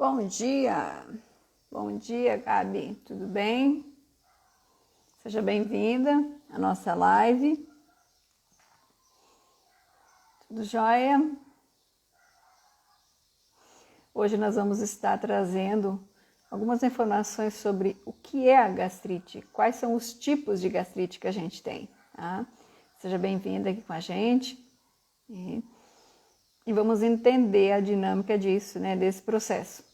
Bom dia, Gabi, tudo bem? Seja bem-vinda à nossa live. Tudo jóia? Hoje nós vamos estar trazendo algumas informações sobre o que é a gastrite, quais são os tipos de gastrite que a gente tem, tá? Seja bem-vinda aqui com a gente e vamos entender a dinâmica disso, né, desse processo,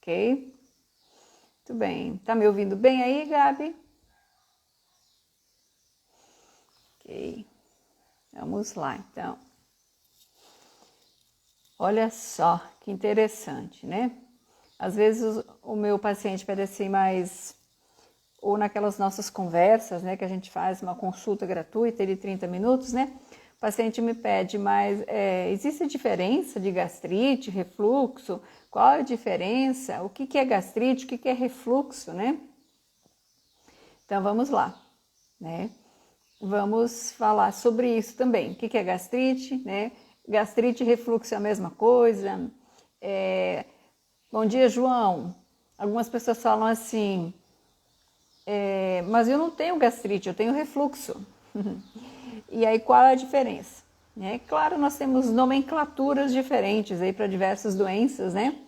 ok? Muito bem. Tá me ouvindo bem aí, Gabi? Ok. Vamos lá, então. Olha só que interessante, né? Às vezes o meu paciente pede assim mais, ou naquelas nossas conversas, né, que a gente faz uma consulta gratuita de 30 minutos, né? O paciente me pede, mas existe diferença de gastrite, refluxo? Qual a diferença? O que é gastrite? O que é refluxo, né? Então vamos lá, né? Vamos falar sobre isso também. O que é gastrite, né? Gastrite e refluxo é a mesma coisa. Bom dia, João. Algumas pessoas falam assim, mas eu não tenho gastrite, eu tenho refluxo. E aí qual é a diferença? Claro, nós temos nomenclaturas diferentes aí para diversas doenças, né?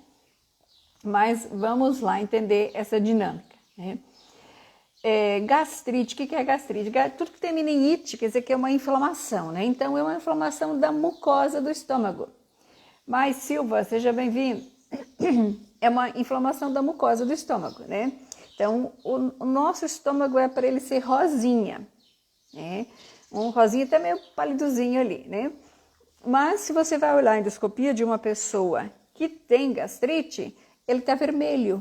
Mas vamos lá entender essa dinâmica, né? Gastrite, o que é gastrite? Tudo que tem meningite quer dizer que é uma inflamação, né? Então é uma inflamação da mucosa do estômago. Mas Silva, seja bem-vindo. É uma inflamação da mucosa do estômago, né? Então o nosso estômago é para ele ser rosinha, né? Um rosinha até meio palidozinho ali, né? Mas se você vai olhar a endoscopia de uma pessoa que tem gastrite, ele está vermelho,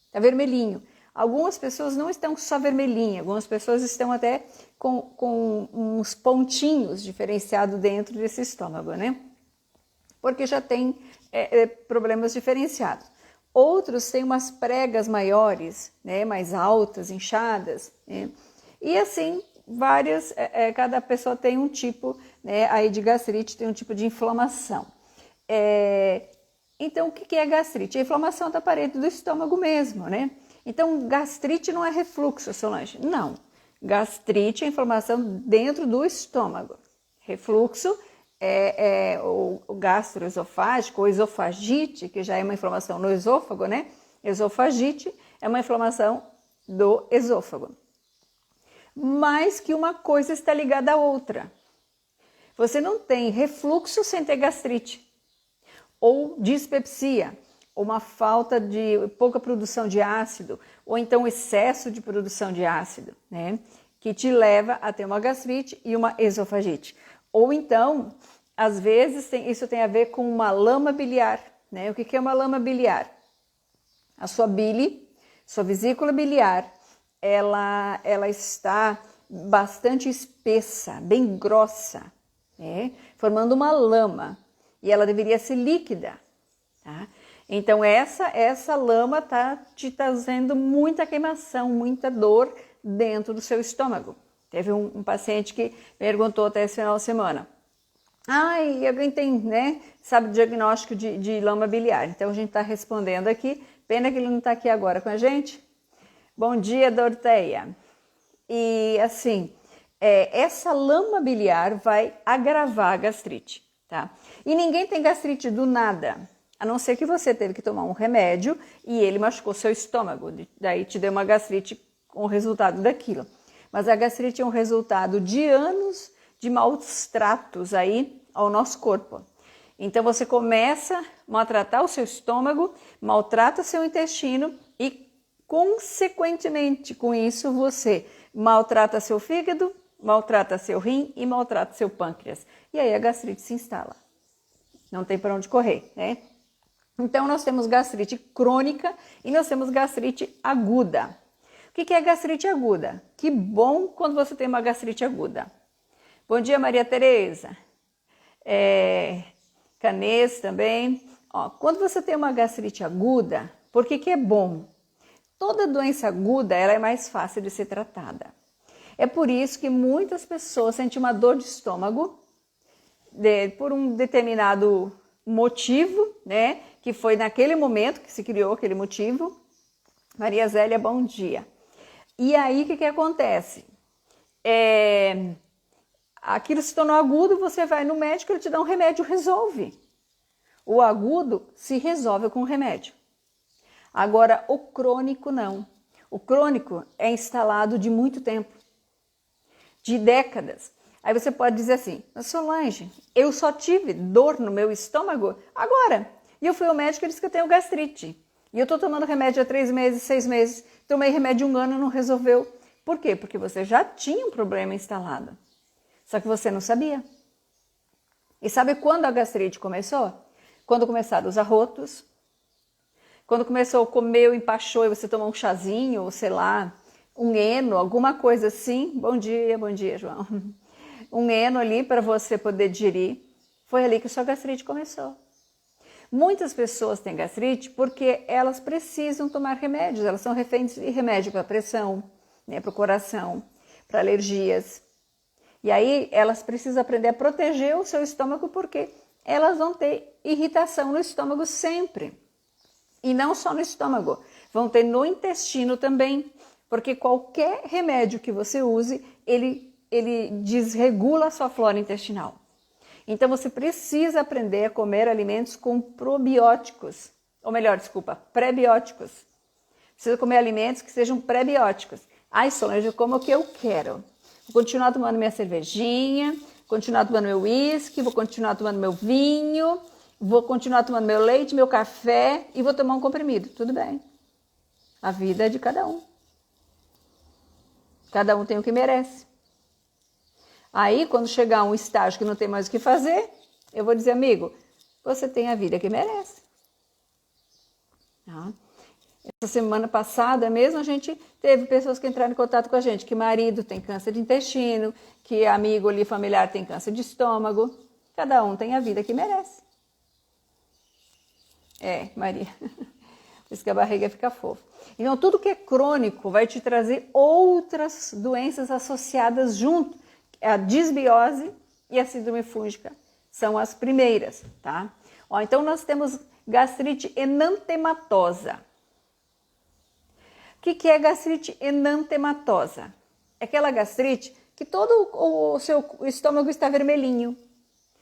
está vermelhinho. Algumas pessoas não estão só vermelhinhas, algumas pessoas estão até com uns pontinhos diferenciados dentro desse estômago, né? Porque já tem problemas diferenciados. Outros têm umas pregas maiores, né? Mais altas, inchadas, né? E assim, várias, cada pessoa tem um tipo, né? Aí de gastrite tem um tipo de inflamação. Então, o que é gastrite? É a inflamação da parede do estômago mesmo, né? Então, gastrite não é refluxo, Solange. Não. Gastrite é inflamação dentro do estômago. Refluxo é o gastroesofágico, ou esofagite, que já é uma inflamação no esôfago, né? Esofagite é uma inflamação do esôfago. Mas que uma coisa está ligada à outra. Você não tem refluxo sem ter gastrite. Ou dispepsia, ou uma falta de pouca produção de ácido, ou então excesso de produção de ácido, né? Que te leva a ter uma gastrite e uma esofagite. Ou então, às vezes, isso tem a ver com uma lama biliar, né? O que é uma lama biliar? A sua bile, sua vesícula biliar, ela está bastante espessa, bem grossa, né? Formando uma lama. E ela deveria ser líquida, tá? Então essa lama está te trazendo muita queimação, muita dor dentro do seu estômago. Teve um paciente que perguntou até esse final de semana. Alguém tem, né? Sabe o diagnóstico de lama biliar. Então a gente está respondendo aqui. Pena que ele não está aqui agora com a gente. Bom dia, Doroteia. E assim, essa lama biliar vai agravar a gastrite. Tá? E ninguém tem gastrite do nada, a não ser que você teve que tomar um remédio e ele machucou seu estômago, daí te deu uma gastrite com o resultado daquilo. Mas a gastrite é um resultado de anos de maus tratos aí ao nosso corpo. Então você começa a maltratar o seu estômago, maltrata seu intestino e, consequentemente, com isso você maltrata seu fígado, maltrata seu rim e maltrata seu pâncreas. E aí a gastrite se instala. Não tem para onde correr, né? Então nós temos gastrite crônica e nós temos gastrite aguda. O que é gastrite aguda? Que bom quando você tem uma gastrite aguda. Bom dia, Maria Tereza. Canês também. Quando você tem uma gastrite aguda, por que é bom? Toda doença aguda ela é mais fácil de ser tratada. É por isso que muitas pessoas sentem uma dor de estômago por um determinado motivo, né? Que foi naquele momento que se criou aquele motivo. Maria Zélia, bom dia. E aí, o que acontece? Aquilo se tornou agudo, você vai no médico, ele te dá um remédio, resolve. O agudo se resolve com remédio. Agora, o crônico não. O crônico é instalado de muito tempo, de décadas. Aí você pode dizer assim, mas Solange, eu só tive dor no meu estômago agora. E eu fui ao médico e disse que eu tenho gastrite. E eu estou tomando remédio há 3 meses, 6 meses. Tomei remédio 1 ano e não resolveu. Por quê? Porque você já tinha um problema instalado. Só que você não sabia. E sabe quando a gastrite começou? Quando começaram os arrotos. Quando começou, comeu, empachou e você tomou um chazinho, ou sei lá, um eno, alguma coisa assim. Bom dia, João. Um eno ali para você poder digerir. Foi ali que a sua gastrite começou. Muitas pessoas têm gastrite porque elas precisam tomar remédios. Elas são reféns de remédio para pressão, né, para o coração, para alergias. E aí elas precisam aprender a proteger o seu estômago porque elas vão ter irritação no estômago sempre. E não só no estômago, vão ter no intestino também, porque qualquer remédio que você use, ele desregula a sua flora intestinal. Então você precisa aprender a comer alimentos com probióticos, ou melhor, prebióticos. Precisa comer alimentos que sejam prebióticos. Ai, Solange, eu como o que eu quero. Vou continuar tomando minha cervejinha, continuar tomando meu uísque, vou continuar tomando meu vinho, vou continuar tomando meu leite, meu café e vou tomar um comprimido. Tudo bem. A vida é de cada um. Cada um tem o que merece. Aí, quando chegar a um estágio que não tem mais o que fazer, eu vou dizer, amigo, você tem a vida que merece. Tá? Essa semana passada mesmo, a gente teve pessoas que entraram em contato com a gente, que marido tem câncer de intestino, que amigo ali familiar tem câncer de estômago. Cada um tem a vida que merece. Maria. Por isso que a barriga fica fofa. Então, tudo que é crônico vai te trazer outras doenças associadas junto. A disbiose e a síndrome fúngica são as primeiras, tá? Então, nós temos gastrite enantematosa. O que é gastrite enantematosa? É aquela gastrite que todo o seu estômago está vermelhinho.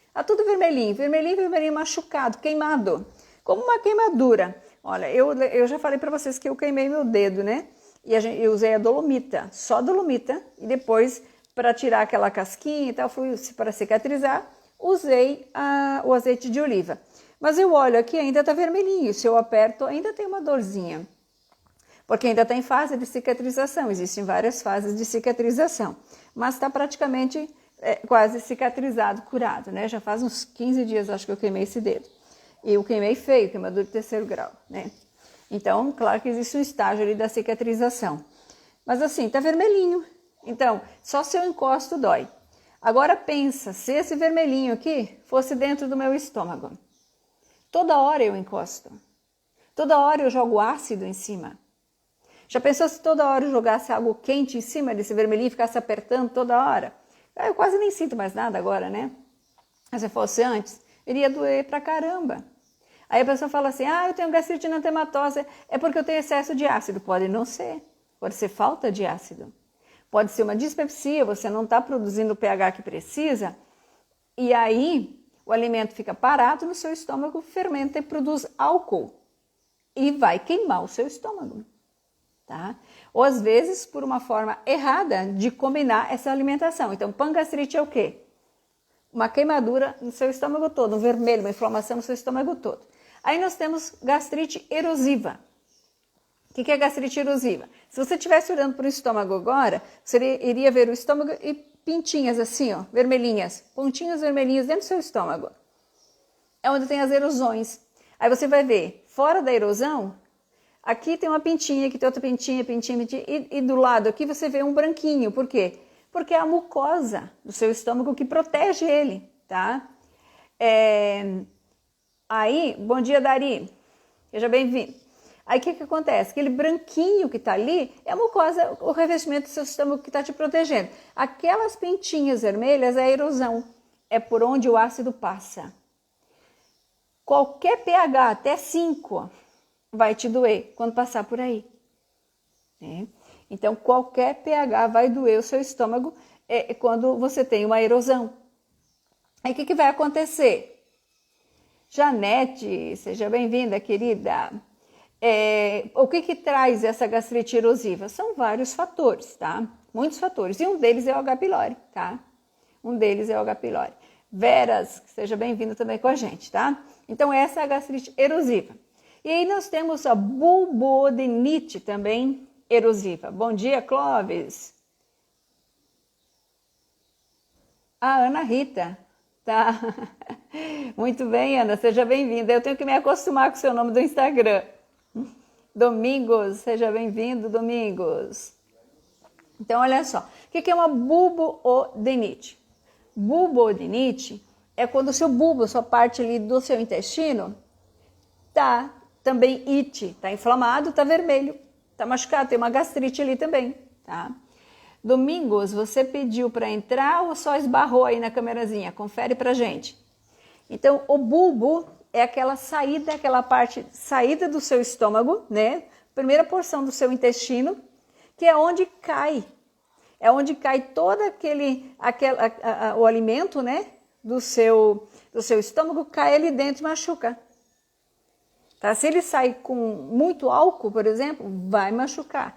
Está tudo vermelhinho, vermelhinho, machucado, queimado. Como uma queimadura. Olha, eu já falei para vocês que eu queimei meu dedo, né? E eu usei a dolomita, só dolomita, e depois, para tirar aquela casquinha e tal, para cicatrizar, usei o azeite de oliva. Mas eu olho aqui, ainda está vermelhinho. Se eu aperto, ainda tem uma dorzinha. Porque ainda está em fase de cicatrização. Existem várias fases de cicatrização. Mas está praticamente quase cicatrizado, curado, né? Já faz uns 15 dias, acho que eu queimei esse dedo. E eu queimei feio, queimadura de 3º grau, né? Então, claro que existe um estágio ali da cicatrização. Mas assim, tá vermelhinho. Então, só se eu encosto dói. Agora pensa, se esse vermelhinho aqui fosse dentro do meu estômago. Toda hora eu encosto. Toda hora eu jogo ácido em cima. Já pensou se toda hora eu jogasse algo quente em cima desse vermelhinho e ficasse apertando toda hora? Eu quase nem sinto mais nada agora, né? Mas se fosse antes, iria doer pra caramba. Aí a pessoa fala assim, eu tenho gastrite enantematosa, é porque eu tenho excesso de ácido. Pode não ser, pode ser falta de ácido. Pode ser uma dispepsia, você não está produzindo o pH que precisa, e aí o alimento fica parado no seu estômago, fermenta e produz álcool. E vai queimar o seu estômago. Tá? Ou às vezes por uma forma errada de combinar essa alimentação. Então, pangastrite é o quê? Uma queimadura no seu estômago todo, um vermelho, uma inflamação no seu estômago todo. Aí nós temos gastrite erosiva. O que é gastrite erosiva? Se você estivesse olhando para o estômago agora, você iria ver o estômago e pintinhas assim, ó, vermelhinhas, pontinhas vermelhinhas dentro do seu estômago. É onde tem as erosões. Aí você vai ver, fora da erosão, aqui tem uma pintinha, aqui tem outra pintinha, e do lado aqui você vê um branquinho. Por quê? Porque é a mucosa do seu estômago que protege ele, tá? Aí, bom dia, Dari. Seja bem-vindo. Aí, o que acontece? Aquele branquinho que está ali é a mucosa, o revestimento do seu estômago que está te protegendo. Aquelas pintinhas vermelhas é a erosão. É por onde o ácido passa. Qualquer pH até 5 vai te doer quando passar por aí. Né? Então, qualquer pH vai doer o seu estômago quando você tem uma erosão. Aí, o que vai acontecer? Janete, seja bem-vinda, querida. O que traz essa gastrite erosiva? São vários fatores, tá? Muitos fatores. E um deles é o H. pylori, tá? Um deles é o H. pylori. Veras, seja bem-vindo também com a gente, tá? Então, essa é a gastrite erosiva. E aí nós temos a bulbodenite também erosiva. Bom dia, Clóvis. A Ana Rita, tá? Muito bem, Ana, seja bem-vinda. Eu tenho que me acostumar com o seu nome do Instagram. Domingos, seja bem-vindo, Domingos. Então, olha só. O que é uma bulbodenite? Bulbodenite é quando o seu bulbo, a sua parte ali do seu intestino, tá também ite, tá inflamado, tá vermelho, tá machucado, tem uma gastrite ali também, tá? Domingos, você pediu para entrar ou só esbarrou aí na câmerazinha? Confere pra gente. Então, o bulbo é aquela saída, aquela parte saída do seu estômago, né? Primeira porção do seu intestino, que é onde cai. É onde cai todo o alimento, né? Do seu estômago, cai ali dentro e machuca. Tá? Se ele sai com muito álcool, por exemplo, vai machucar.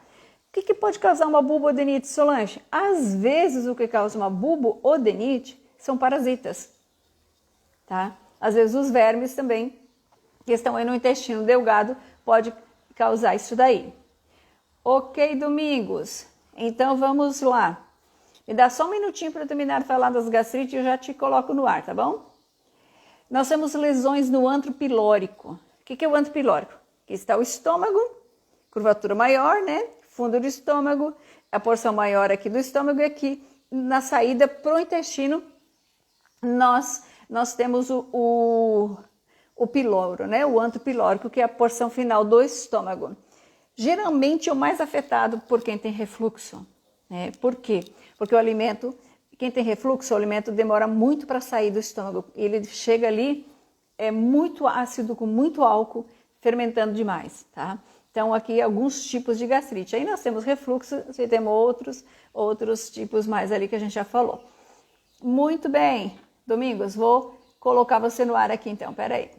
O que pode causar uma bulbodenite, Solange? Às vezes, o que causa uma bulbodenite são parasitas. Tá? Às vezes, os vermes também, que estão aí no intestino delgado, pode causar isso daí. Ok, Domingos. Então, vamos lá. Me dá só um minutinho para eu terminar de falar das gastrites e eu já te coloco no ar, tá bom? Nós temos lesões no antro pilórico. O que é o antro pilórico? Aqui está o estômago, curvatura maior, né? Fundo do estômago, a porção maior aqui do estômago e aqui na saída para o intestino nós temos o piloro, né? O antro pilórico, que é a porção final do estômago. Geralmente é o mais afetado por quem tem refluxo. Né? Por quê? Porque o alimento, quem tem refluxo, o alimento demora muito para sair do estômago. Ele chega ali, é muito ácido, com muito álcool, fermentando demais, tá? Então, aqui alguns tipos de gastrite. Aí nós temos refluxo e temos outros tipos mais ali que a gente já falou. Muito bem. Domingos, vou colocar você no ar aqui então, peraí.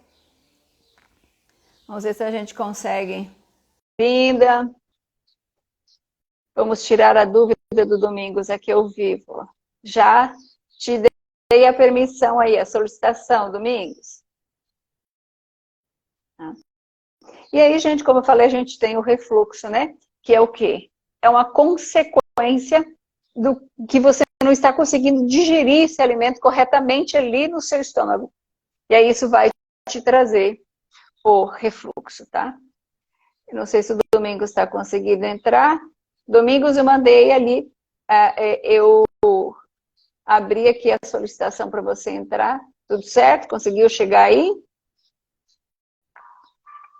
Vamos ver se a gente consegue. Linda. Vamos tirar a dúvida do Domingos aqui ao vivo. Já te dei a permissão aí, a solicitação, Domingos. E aí, gente, como eu falei, a gente tem o refluxo, né? Que é o quê? É uma consequência do que você não está conseguindo digerir esse alimento corretamente ali no seu estômago. E aí isso vai te trazer o refluxo, tá? Eu não sei se o Domingos está conseguindo entrar. Domingos, eu mandei ali, eu abri aqui a solicitação para você entrar. Tudo certo? Conseguiu chegar aí?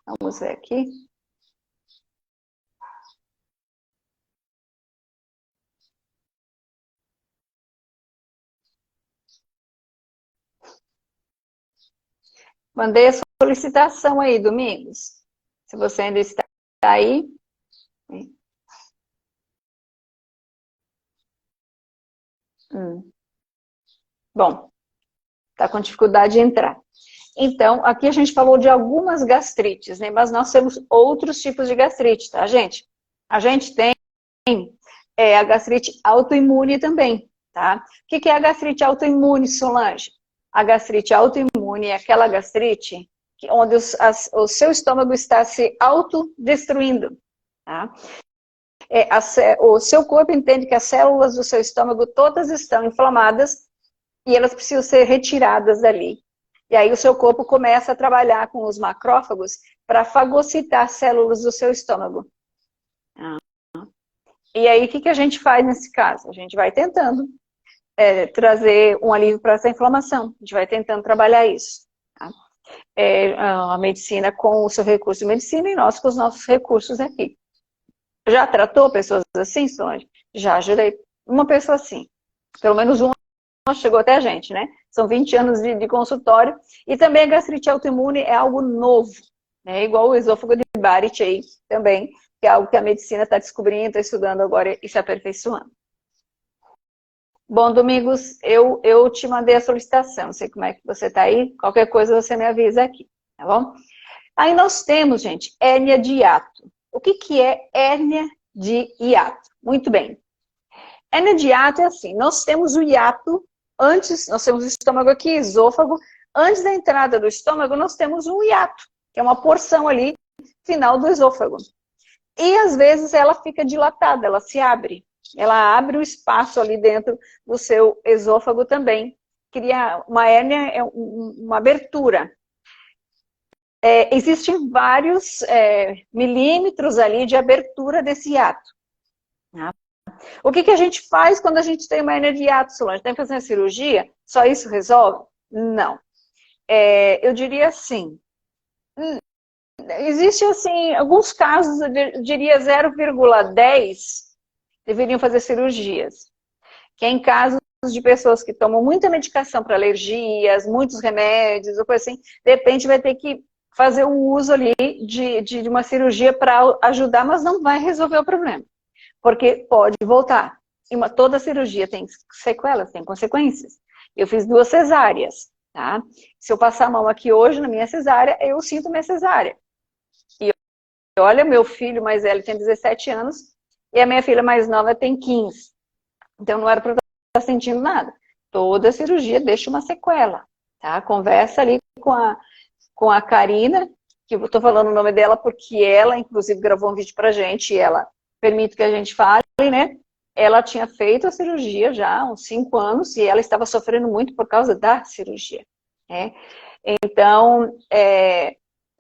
Vamos ver aqui. Mandei a solicitação aí, Domingos. Se você ainda está aí. Bom, está com dificuldade de entrar. Então, aqui a gente falou de algumas gastrites, né? Mas nós temos outros tipos de gastrite, tá, gente? A gente tem a gastrite autoimune também, tá? O que é a gastrite autoimune, Solange? A gastrite autoimune é aquela gastrite onde o seu estômago está se autodestruindo, tá? O seu corpo entende que as células do seu estômago todas estão inflamadas e elas precisam ser retiradas dali. E aí o seu corpo começa a trabalhar com os macrófagos para fagocitar células do seu estômago. E aí o que a gente faz nesse caso? A gente vai tentando trazer um alívio para essa inflamação. A gente vai tentando trabalhar isso. Tá? A medicina com o seu recurso de medicina e nós com os nossos recursos aqui. Já tratou pessoas assim, Solange? Já ajudei uma pessoa assim. Pelo menos uma chegou até a gente, né? São 20 anos de consultório. E também a gastrite autoimune é algo novo, né? Igual o esôfago de Barrett aí também, que é algo que a medicina está descobrindo, está estudando agora e se aperfeiçoando. Bom, Domingos, eu te mandei a solicitação, não sei como é que você está aí, qualquer coisa você me avisa aqui, tá bom? Aí nós temos, gente, hérnia de hiato. O que é hérnia de hiato? Muito bem. Hérnia de hiato é assim, nós temos o hiato antes, nós temos o estômago aqui, esôfago, antes da entrada do estômago nós temos um hiato, que é uma porção ali, final do esôfago. E às vezes ela fica dilatada, ela se abre. Ela abre o espaço ali dentro do seu esôfago também. Cria uma hérnia, é uma abertura. Existem vários milímetros ali de abertura desse hiato. Tá? O que a gente faz quando a gente tem uma hérnia de hiato, Solange? Tem que fazer uma cirurgia? Só isso resolve? Não. Eu diria assim, existe assim, alguns casos, eu diria 0,10 deveriam fazer cirurgias. Que é em casos de pessoas que tomam muita medicação para alergias, muitos remédios, ou coisa assim, de repente vai ter que fazer o uso ali de uma cirurgia para ajudar, mas não vai resolver o problema. Porque pode voltar. E toda cirurgia tem sequelas, tem consequências. Eu fiz 2 cesáreas, tá? Se eu passar a mão aqui hoje na minha cesárea, eu sinto minha cesárea. E olha, meu filho mais velho tem 17 anos, e a minha filha mais nova tem 15. Então não era para eu estar sentindo nada. Toda cirurgia deixa uma sequela, tá? Conversa ali com a Karina, que eu estou falando o nome dela porque ela, inclusive, gravou um vídeo pra gente e ela permite que a gente fale, né? Ela tinha feito a cirurgia já há uns 5 anos e ela estava sofrendo muito por causa da cirurgia, né? Então,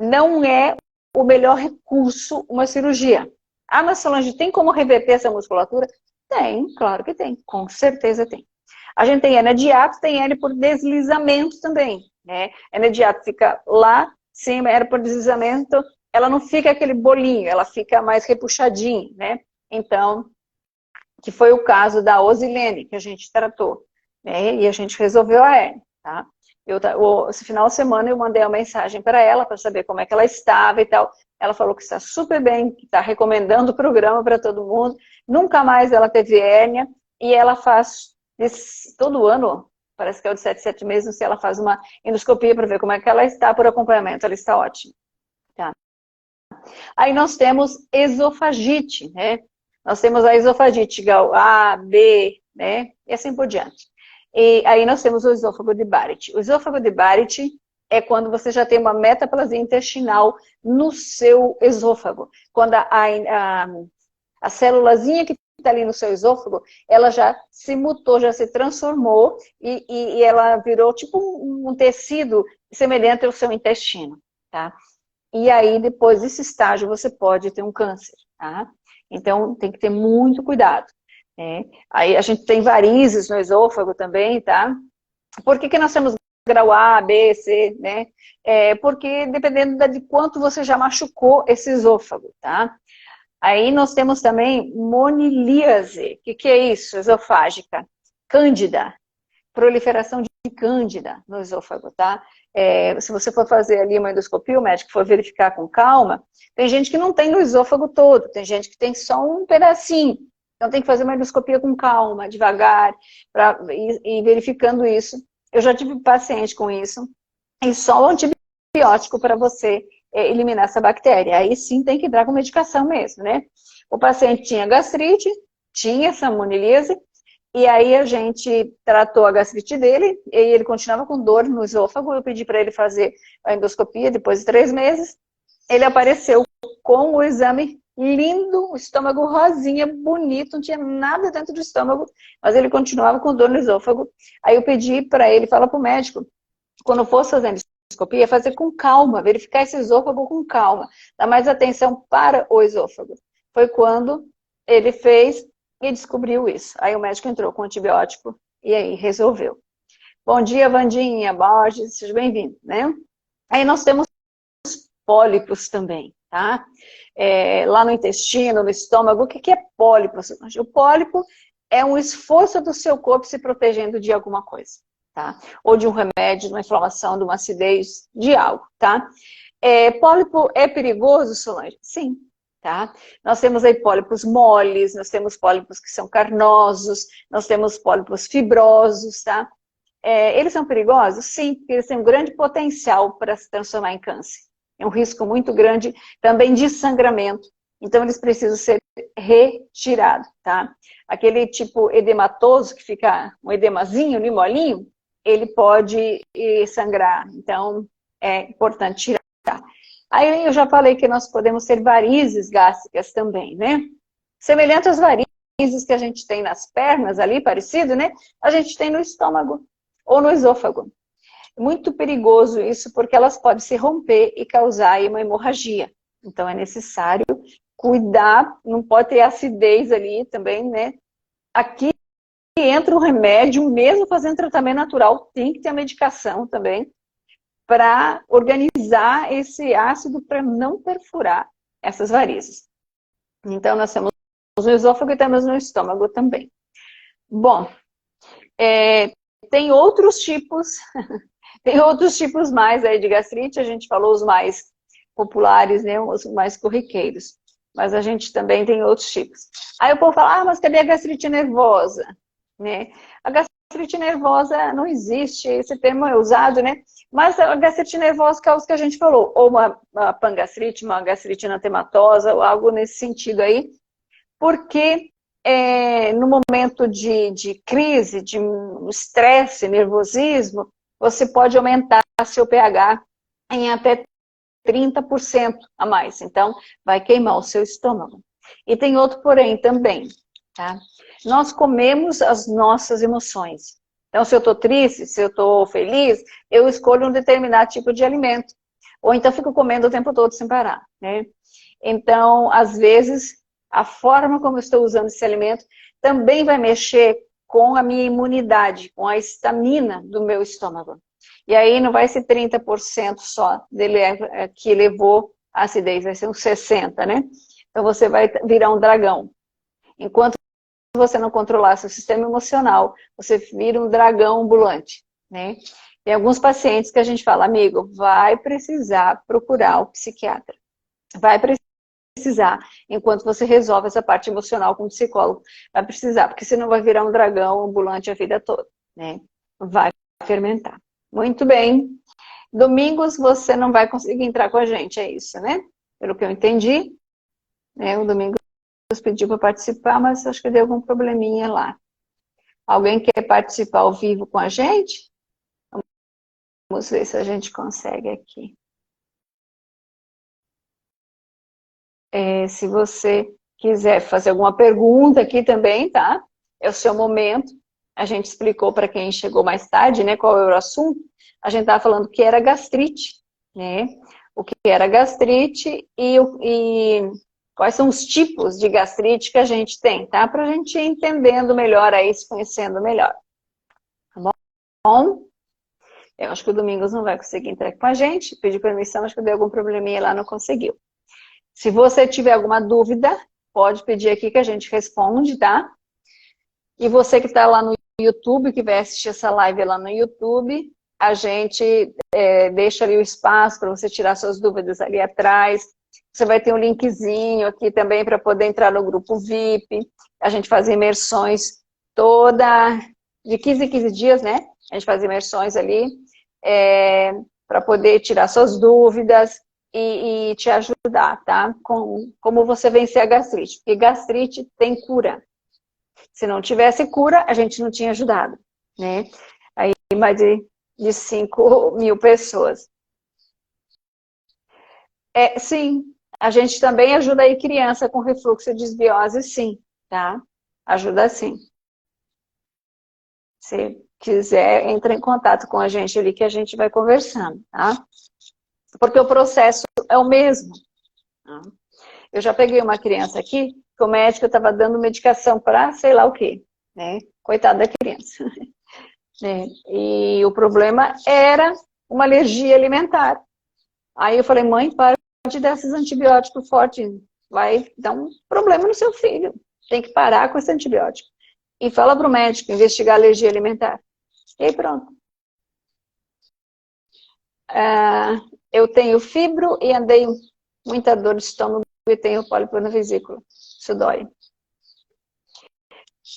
não é o melhor recurso uma cirurgia. Ah, mas Solange, tem como reverter essa musculatura? Tem, claro que tem, com certeza tem. A gente tem hérnia de hiato, tem hérnia por deslizamento também, né? Hérnia de hiato fica lá, cima, hérnia por deslizamento, ela não fica aquele bolinho, ela fica mais repuxadinha, né? Então, que foi o caso da Osilene, que a gente tratou, né? E a gente resolveu a hérnia, tá? Esse final de semana eu mandei uma mensagem para ela, para saber como é que ela estava e tal. Ela falou que está super bem, que está recomendando o programa para todo mundo. Nunca mais ela teve hérnia. E ela faz todo ano, parece que é o de 7 meses, não sei, ela faz uma endoscopia para ver como é que ela está por acompanhamento. Ela está ótima. Tá? Aí nós temos esofagite, né? Nós temos a esofagite grau A, B, né? E assim por diante. E aí nós temos o esôfago de Barrett. O esôfago de Barrett é quando você já tem uma metaplasia intestinal no seu esôfago. Quando a célulazinha que está ali no seu esôfago, ela já se mutou, já se transformou e ela virou tipo um tecido semelhante ao seu intestino, tá? E aí, depois desse estágio, você pode ter um câncer, tá? Então, tem que ter muito cuidado. Né? Aí a gente tem varizes no esôfago também, tá? Por que nós temos grau A, B, C, né? Porque dependendo de quanto você já machucou esse esôfago, tá? Aí nós temos também monilíase. O que é isso? Esofágica. Cândida. Proliferação de cândida no esôfago, tá? Se você for fazer ali uma endoscopia, o médico for verificar com calma, tem gente que não tem no esôfago todo, tem gente que tem só um pedacinho. Então tem que fazer uma endoscopia com calma, devagar, ir verificando isso. Eu já tive paciente com isso, e só o antibiótico para você eliminar essa bactéria. Aí sim tem que entrar com medicação mesmo, né? O paciente tinha gastrite, tinha essa monilíase, e aí a gente tratou a gastrite dele, e ele continuava com dor no esôfago, eu pedi para ele fazer a endoscopia depois de 3 meses, ele apareceu com o exame lindo, o estômago rosinha, bonito, não tinha nada dentro do estômago, mas ele continuava com dor no esôfago. Aí eu pedi para ele, fala para o médico, quando fosse fazer a endoscopia, fazer com calma, verificar esse esôfago com calma, dar mais atenção para o esôfago. Foi quando ele fez e descobriu isso. Aí o médico entrou com antibiótico e aí resolveu. Bom dia, Vandinha, Borges, seja bem-vindo, né? Aí nós temos pólipos também, tá? Lá no intestino, no estômago, o que é pólipo? O pólipo é um esforço do seu corpo se protegendo de alguma coisa, tá? Ou de um remédio, de uma inflamação, de uma acidez, de algo, tá? Pólipo é perigoso, Solange? Sim, tá? Nós temos aí pólipos moles, nós temos pólipos que são carnosos, nós temos pólipos fibrosos, tá? Eles são perigosos? Sim, porque eles têm um grande potencial para se transformar em câncer. É um risco muito grande também de sangramento. Então, eles precisam ser retirados, tá? Aquele tipo edematoso, que fica um edemazinho, um molinho, ele pode sangrar. Então, é importante tirar. Aí eu já falei que nós podemos ter varizes gástricas também, né? Semelhante às varizes que a gente tem nas pernas ali, parecido, né? A gente tem no estômago ou no esôfago. Muito perigoso isso, porque elas podem se romper e causar aí uma hemorragia. Então é necessário cuidar, não pode ter acidez ali também, né? Aqui entra o remédio, mesmo fazendo tratamento natural, tem que ter a medicação também, para organizar esse ácido para não perfurar essas varizes. Então, nós temos no esôfago e temos no estômago também. Bom, tem outros tipos, tem outros tipos mais aí de gastrite, a gente falou os mais populares, né, os mais corriqueiros, mas a gente também tem outros tipos. Aí o povo fala, mas cadê a gastrite nervosa? Né? A gastrite nervosa não existe, esse termo é usado, né? Mas a gastrite nervosa causa o que a gente falou, ou uma pangastrite, uma gastrite anatematosa, ou algo nesse sentido aí, porque no momento de crise, de estresse, nervosismo, você pode aumentar seu pH em até 30% a mais. Então, vai queimar o seu estômago. E tem outro porém também, tá? Nós comemos as nossas emoções. Então, se eu estou triste, se eu estou feliz, eu escolho um determinado tipo de alimento. Ou então fico comendo o tempo todo sem parar, né? Então, às vezes, a forma como eu estou usando esse alimento também vai mexer com a minha imunidade, com a estamina do meu estômago. E aí não vai ser 30% só dele que levou a acidez, vai ser uns 60%, né? Então você vai virar um dragão. Enquanto você não controlar seu sistema emocional, você vira um dragão ambulante, né? Tem alguns pacientes que a gente fala, amigo, vai precisar procurar o psiquiatra. Vai precisar, enquanto você resolve essa parte emocional com o psicólogo. Vai precisar, porque senão vai virar um dragão ambulante a vida toda, né? Vai fermentar. Muito bem. Domingos você não vai conseguir entrar com a gente, é isso, né? Pelo que eu entendi, né? O Domingos pediu para participar, mas acho que deu algum probleminha lá. Alguém quer participar ao vivo com a gente? Vamos ver se a gente consegue aqui. Se você quiser fazer alguma pergunta aqui também, tá? É o seu momento. A gente explicou para quem chegou mais tarde, né, qual era o assunto. A gente estava falando que era gastrite, né? O que era gastrite e quais são os tipos de gastrite que a gente tem, tá? Para a gente ir entendendo melhor aí, se conhecendo melhor. Tá bom? Eu acho que o Domingos não vai conseguir entrar com a gente. Pedi permissão, acho que deu algum probleminha lá, não conseguiu. Se você tiver alguma dúvida, pode pedir aqui que a gente responde, tá? E você que está lá no YouTube, que vai assistir essa live lá no YouTube, a gente deixa ali o espaço para você tirar suas dúvidas ali atrás. Você vai ter um linkzinho aqui também para poder entrar no grupo VIP. A gente faz imersões de 15 em 15 dias, né? A gente faz imersões ali para poder tirar suas dúvidas e te ajudar, tá? Como você vencer a gastrite. Porque gastrite tem cura. Se não tivesse cura, a gente não tinha ajudado, né? Aí mais de 5 mil pessoas. Sim, a gente também ajuda aí criança com refluxo e desbiose, sim, tá? Ajuda sim. Se quiser, entra em contato com a gente ali que a gente vai conversando, tá? Porque o processo é o mesmo. Tá? Eu já peguei uma criança aqui, que o médico estava dando medicação para sei lá o quê, né? Coitada da criança. E o problema era uma alergia alimentar. Aí eu falei, mãe, para de dar esses antibióticos fortes, vai dar um problema no seu filho. Tem que parar com esse antibiótico. e fala para o médico investigar alergia alimentar. E aí pronto. Eu tenho fibro e andei muita dor de estômago e tenho pólipo na vesícula. Isso dói.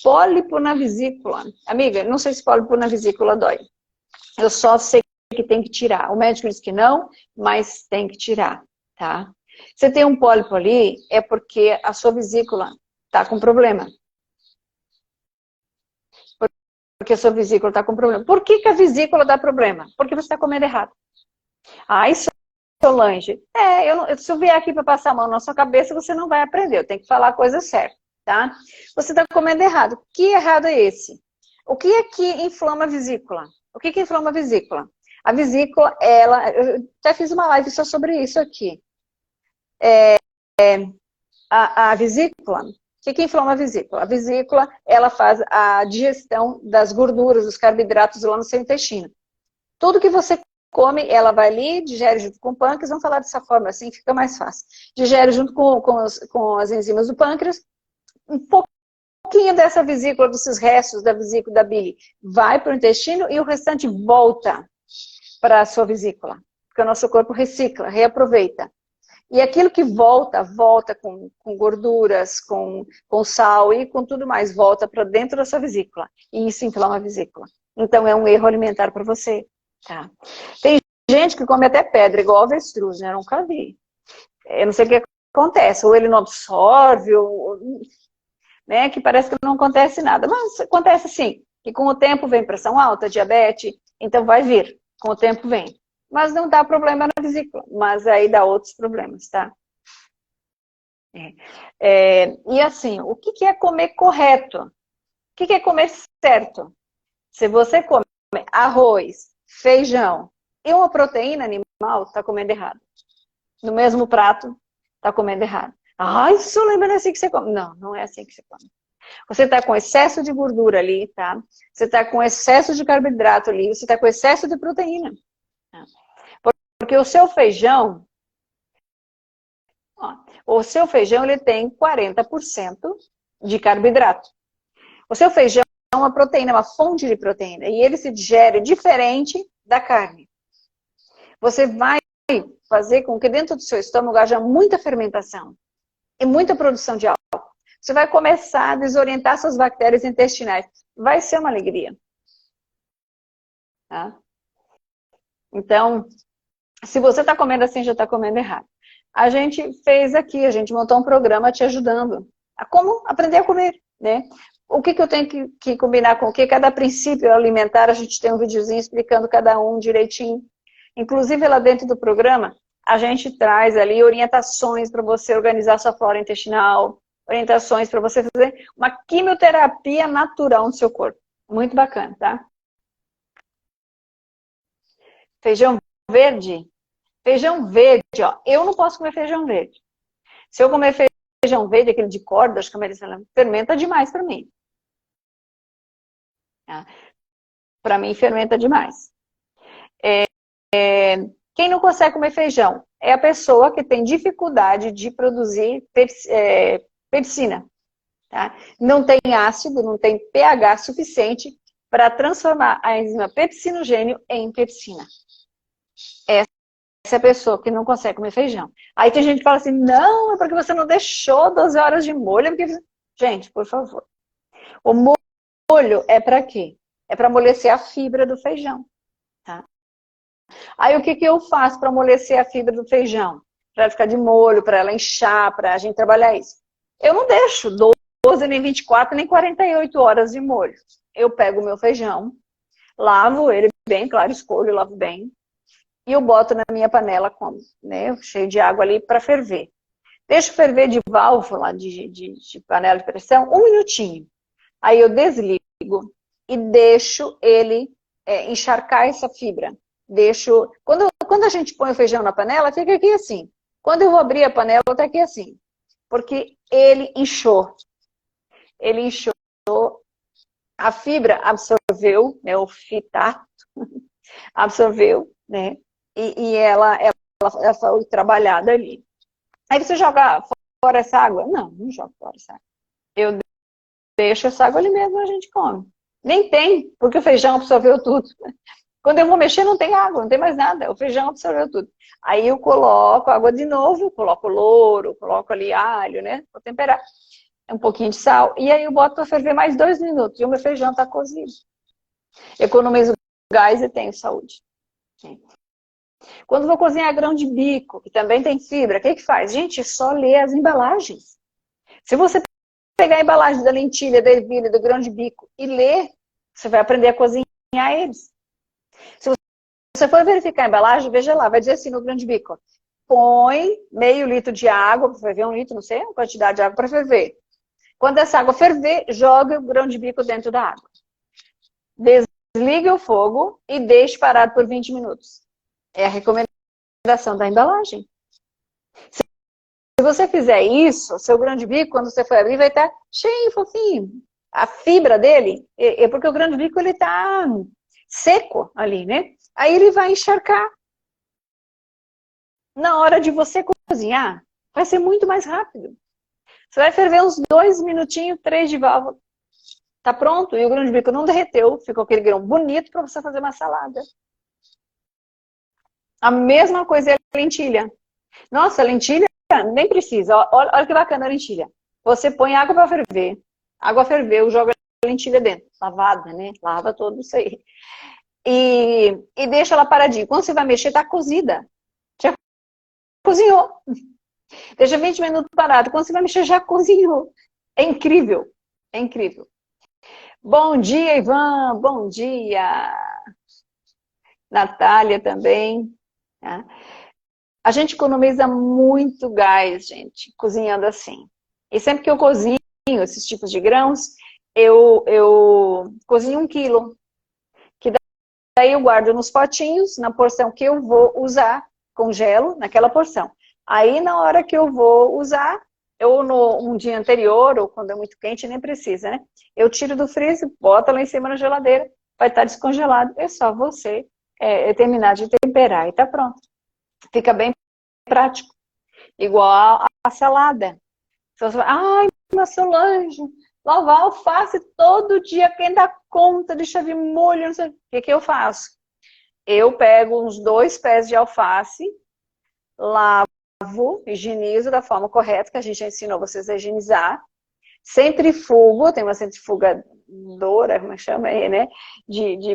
Pólipo na vesícula. Amiga, não sei se pólipo na vesícula dói. Eu só sei que tem que tirar. O médico diz que não, mas tem que tirar, tá? Você tem um pólipo ali, é porque a sua vesícula tá com problema. Porque a sua vesícula tá com problema. Por que a vesícula dá problema? Porque você está comendo errado. Ai, Solange, se eu vier aqui para passar a mão na sua cabeça, você não vai aprender. Eu tenho que falar a coisa certa, tá? Você está comendo errado. Que errado é esse? O que é que inflama a vesícula? O que que inflama a vesícula? A vesícula, eu até fiz uma live só sobre isso aqui. A vesícula, o que que inflama a vesícula? A vesícula, ela faz a digestão das gorduras, dos carboidratos lá no seu intestino. Tudo que você come, ela vai ali, digere junto com o pâncreas, vamos falar dessa forma assim, fica mais fácil. Digere junto com as enzimas do pâncreas, um pouquinho dessa vesícula, desses restos da vesícula da bile, vai para o intestino e o restante volta para a sua vesícula, porque o nosso corpo recicla, reaproveita. E aquilo que volta com gorduras, com sal e com tudo mais, volta para dentro da sua vesícula. E isso inflama a vesícula. Então é um erro alimentar para você. Tá. Tem gente que come até pedra, igual avestruz, né? Eu nunca vi. Eu não sei o que acontece, ou ele não absorve, né? Que parece que não acontece nada. Mas acontece sim, que com o tempo vem pressão alta, diabetes, então vai vir, com o tempo vem. Mas não dá problema na vesícula, mas aí dá outros problemas, tá? E assim, o que é comer correto? O que é comer certo? Se você come arroz, feijão e uma proteína animal, está comendo errado. No mesmo prato, está comendo errado. Ai, isso lembra assim que você come. Não, não é assim que você come. Você está com excesso de gordura ali, tá? Você está com excesso de carboidrato ali, você está com excesso de proteína. Porque o seu feijão, ele tem 40% de carboidrato. O seu feijão é uma proteína, uma fonte de proteína, e ele se digere diferente da carne. Você vai fazer com que dentro do seu estômago haja muita fermentação e muita produção de álcool. Você vai começar a desorientar suas bactérias intestinais. Vai ser uma alegria. Tá? Então, se você está comendo assim, já está comendo errado. A gente fez aqui, a gente montou um programa te ajudando a como aprender a comer, né? O que eu tenho que combinar com o que? Cada princípio alimentar, a gente tem um videozinho explicando cada um direitinho. Inclusive, lá dentro do programa, a gente traz ali orientações para você organizar sua flora intestinal, orientações para você fazer uma quimioterapia natural no seu corpo. Muito bacana, tá? Feijão verde? Feijão verde, ó. Eu não posso comer feijão verde. Se eu comer feijão verde, aquele de corda, acho que fermenta demais para mim. Tá? Para mim, fermenta demais. Quem não consegue comer feijão é a pessoa que tem dificuldade de produzir pepsina. Tá? Não tem ácido, não tem pH suficiente para transformar a enzima pepsinogênio em pepsina. Essa é a pessoa que não consegue comer feijão. Aí tem gente que fala assim, não, é porque você não deixou 12 horas de molho. Porque... Gente, por favor. O molho é para quê? É para amolecer a fibra do feijão. Tá? Aí o que eu faço para amolecer a fibra do feijão? Para ela ficar de molho, para ela inchar, para a gente trabalhar isso. Eu não deixo 12, nem 24, nem 48 horas de molho. Eu pego o meu feijão, lavo ele bem, claro, escolho, lavo bem. E eu boto na minha panela, né, cheio de água ali, para ferver. Deixo ferver de válvula, de panela de pressão, 1 minutinho. Aí eu desligo e deixo ele encharcar essa fibra. Quando a gente põe o feijão na panela, fica aqui assim. Quando eu vou abrir a panela, tá aqui assim. Porque ele inchou. Ele inchou, a fibra absorveu, né, o fitato absorveu, né, e ela foi trabalhada ali. Aí você joga fora essa água? Não, não jogo fora essa água. Eu deixo essa água ali mesmo, a gente come. Nem tem, porque o feijão absorveu tudo. Quando eu vou mexer, não tem água, não tem mais nada. O feijão absorveu tudo. Aí eu coloco água de novo, coloco louro, coloco ali alho, né? Vou temperar. Um pouquinho de sal. E aí eu boto para ferver mais 2 minutos. E o meu feijão está cozido. Economizo gás e tenho saúde. Quando vou cozinhar grão de bico, que também tem fibra, o que que faz? Gente, é só ler as embalagens. Se você pegar a embalagem da lentilha, da ervilha, do grão de bico e ler, você vai aprender a cozinhar eles. Se você for verificar a embalagem, veja lá, vai dizer assim no grão de bico, põe meio litro de água, para ferver 1 litro, não sei a quantidade de água para ferver. Quando essa água ferver, joga o grão de bico dentro da água. Desligue o fogo e deixe parado por 20 minutos. É a recomendação da embalagem. Se você fizer isso, seu grão de bico, quando você for abrir, vai estar cheio, fofinho. A fibra dele, é porque o grão de bico ele está seco ali, né? Aí ele vai encharcar. Na hora de você cozinhar, vai ser muito mais rápido. Você vai ferver uns 2 minutinhos, 3 de válvula. Tá pronto. E o grão de bico não derreteu, ficou aquele grão bonito para você fazer uma salada. A mesma coisa é a lentilha. Nossa, a lentilha nem precisa. Olha que bacana a lentilha. Você põe água para ferver. Água ferveu, joga a lentilha dentro. Lavada, né? Lava todo isso aí. E deixa ela paradinha. Quando você vai mexer, tá cozida. Já cozinhou. Deixa 20 minutos parado. Quando você vai mexer, já cozinhou. É incrível. É incrível. Bom dia, Ivan. Bom dia. Natália também. Tá? A gente economiza muito gás, gente, cozinhando assim. E sempre que eu cozinho esses tipos de grãos, eu cozinho 1 quilo. Que daí eu guardo nos potinhos, na porção que eu vou usar, congelo naquela porção. Aí na hora que eu vou usar, ou um dia anterior, ou quando é muito quente, nem precisa, né? Eu tiro do freezer, boto lá em cima na geladeira, vai estar descongelado. É só você terminar de temperar e tá pronto. Fica bem prático. Igual a salada. Você fala, ai, mas Solange, lavar alface todo dia, quem dá conta, deixa vir molho, não sei. O que eu faço? Eu pego uns 2 pés de alface, lavo, higienizo da forma correta, que a gente já ensinou vocês a higienizar, centrifugo, tem uma centrifugadora, como é que chama aí, né?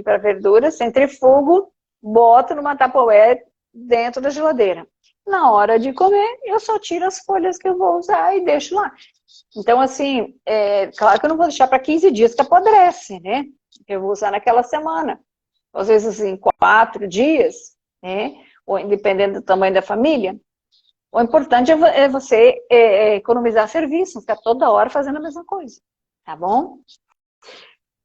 Para verduras, centrifugo, boto numa Tupperware dentro da geladeira. Na hora de comer, eu só tiro as folhas que eu vou usar e deixo lá. Então, assim, claro que eu não vou deixar para 15 dias que apodrece, né? Eu vou usar naquela semana. Às vezes, em 4 dias, né? Ou dependendo do tamanho da família. O importante é você economizar serviço, não ficar toda hora fazendo a mesma coisa. Tá bom?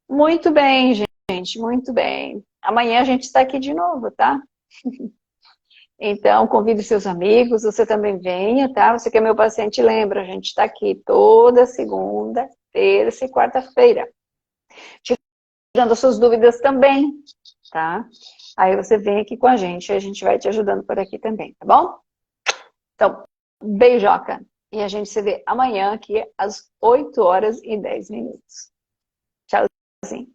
Muito bem, gente, muito bem. Amanhã a gente está aqui de novo, tá? Então, convide seus amigos, você também venha, tá? Você que é meu paciente, lembra, a gente está aqui toda segunda, terça e quarta-feira. Tirando as suas dúvidas também, tá? Aí você vem aqui com a gente vai te ajudando por aqui também, tá bom? Então, beijoca. E a gente se vê amanhã aqui às 8h10. Tchauzinho.